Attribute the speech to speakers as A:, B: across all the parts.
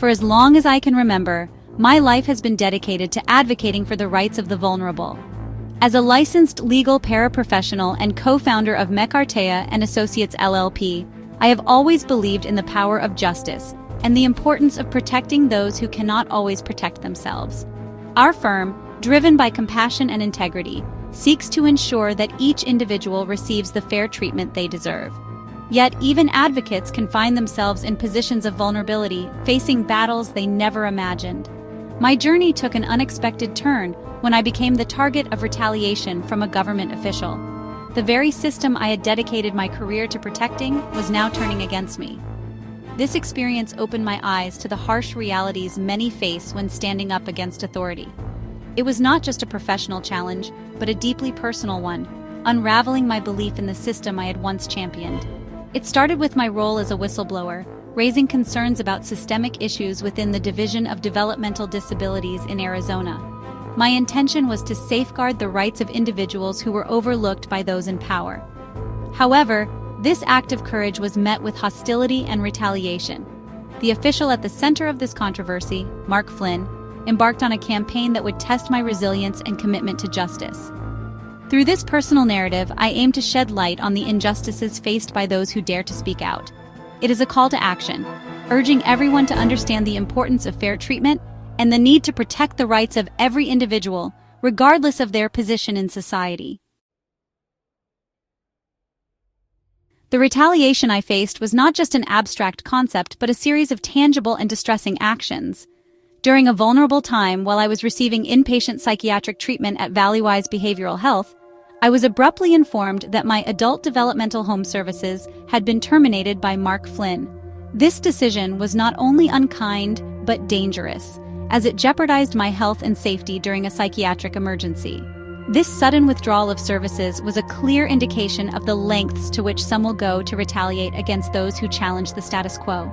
A: For as long as I can remember, my life has been dedicated to advocating for the rights of the vulnerable. As a licensed legal paraprofessional and co-founder of McArtea and Associates LLP, I have always believed in the power of justice and the importance of protecting those who cannot always protect themselves. Our firm, driven by compassion and integrity, seeks to ensure that each individual receives the fair treatment they deserve. Yet even advocates can find themselves in positions of vulnerability, facing battles they never imagined. My journey took an unexpected turn when I became the target of retaliation from a government official. The very system I had dedicated my career to protecting was now turning against me. This experience opened my eyes to the harsh realities many face when standing up against authority. It was not just a professional challenge, but a deeply personal one, unraveling my belief in the system I had once championed. It started with my role as a whistleblower, raising concerns about systemic issues within the Division of Developmental Disabilities in Arizona. My intention was to safeguard the rights of individuals who were overlooked by those in power. However, this act of courage was met with hostility and retaliation. The official at the center of this controversy, Mark Flynn, embarked on a campaign that would test my resilience and commitment to justice. Through this personal narrative, I aim to shed light on the injustices faced by those who dare to speak out. It is a call to action, urging everyone to understand the importance of fair treatment and the need to protect the rights of every individual, regardless of their position in society. The retaliation I faced was not just an abstract concept, but a series of tangible and distressing actions. During a vulnerable time while I was receiving inpatient psychiatric treatment at Valleywise Behavioral Health, I was abruptly informed that my adult developmental home services had been terminated by Mark Flynn. This decision was not only unkind, but dangerous, as it jeopardized my health and safety during a psychiatric emergency. This sudden withdrawal of services was a clear indication of the lengths to which some will go to retaliate against those who challenge the status quo.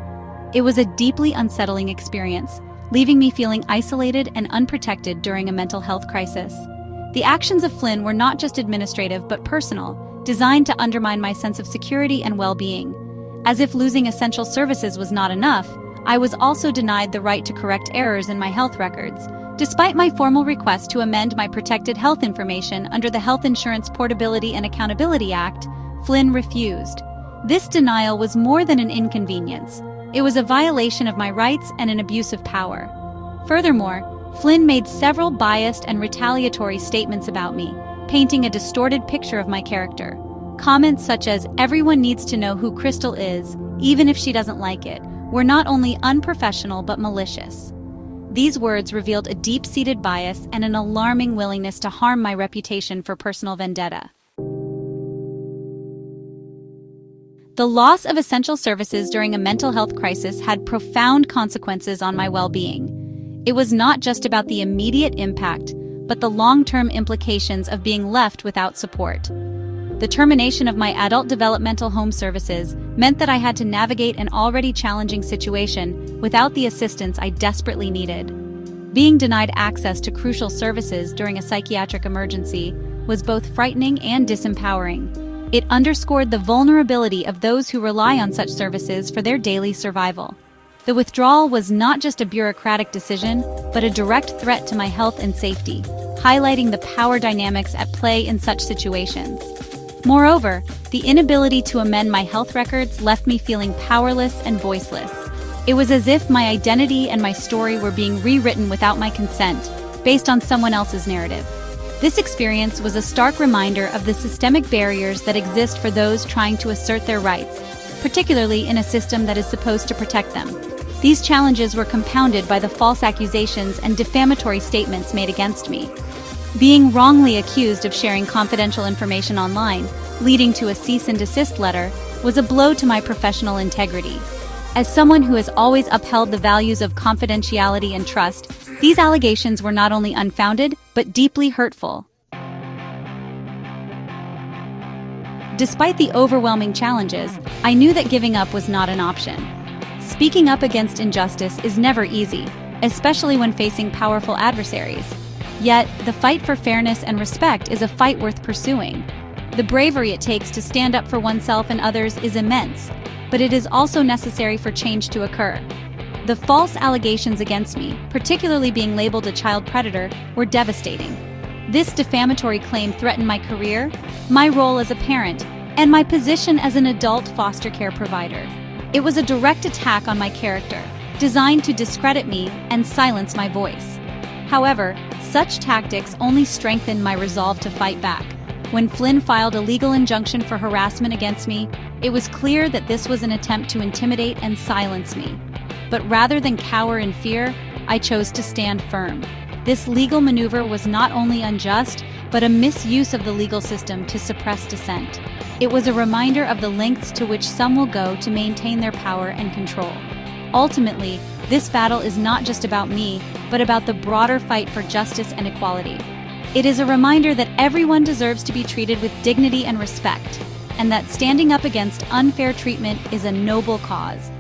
A: It was a deeply unsettling experience, leaving me feeling isolated and unprotected during a mental health crisis. The actions of Flynn were not just administrative but personal, designed to undermine my sense of security and well-being. As if losing essential services was not enough, I was also denied the right to correct errors in my health records. Despite my formal request to amend my protected health information under the Health Insurance Portability and Accountability Act, Flynn refused. This denial was more than an inconvenience. It was a violation of my rights and an abuse of power. Furthermore, Flynn made several biased and retaliatory statements about me, painting a distorted picture of my character. Comments such as, "Everyone needs to know who Crystal is, even if she doesn't like it," were not only unprofessional but malicious. These words revealed a deep-seated bias and an alarming willingness to harm my reputation for personal vendetta. The loss of essential services during a mental health crisis had profound consequences on my well-being. It was not just about the immediate impact, but the long-term implications of being left without support. The termination of my adult developmental home services meant that I had to navigate an already challenging situation without the assistance I desperately needed. Being denied access to crucial services during a psychiatric emergency was both frightening and disempowering. It underscored the vulnerability of those who rely on such services for their daily survival. The withdrawal was not just a bureaucratic decision, but a direct threat to my health and safety, highlighting the power dynamics at play in such situations. Moreover, the inability to amend my health records left me feeling powerless and voiceless. It was as if my identity and my story were being rewritten without my consent, based on someone else's narrative. This experience was a stark reminder of the systemic barriers that exist for those trying to assert their rights, particularly in a system that is supposed to protect them. These challenges were compounded by the false accusations and defamatory statements made against me. Being wrongly accused of sharing confidential information online, leading to a cease and desist letter, was a blow to my professional integrity. As someone who has always upheld the values of confidentiality and trust, these allegations were not only unfounded, but deeply hurtful. Despite the overwhelming challenges, I knew that giving up was not an option. Speaking up against injustice is never easy, especially when facing powerful adversaries. Yet, the fight for fairness and respect is a fight worth pursuing. The bravery it takes to stand up for oneself and others is immense, but it is also necessary for change to occur. The false allegations against me, particularly being labeled a child predator, were devastating. This defamatory claim threatened my career, my role as a parent, and my position as an adult foster care provider. It was a direct attack on my character, designed to discredit me and silence my voice. However, such tactics only strengthened my resolve to fight back. When Flynn filed a legal injunction for harassment against me, it was clear that this was an attempt to intimidate and silence me. But rather than cower in fear, I chose to stand firm. This legal maneuver was not only unjust, but a misuse of the legal system to suppress dissent. It was a reminder of the lengths to which some will go to maintain their power and control. Ultimately, this battle is not just about me, but about the broader fight for justice and equality. It is a reminder that everyone deserves to be treated with dignity and respect, and that standing up against unfair treatment is a noble cause.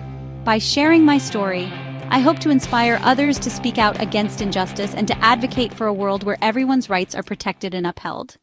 A: By sharing my story, I hope to inspire others to speak out against injustice and to advocate for a world where everyone's rights are protected and upheld.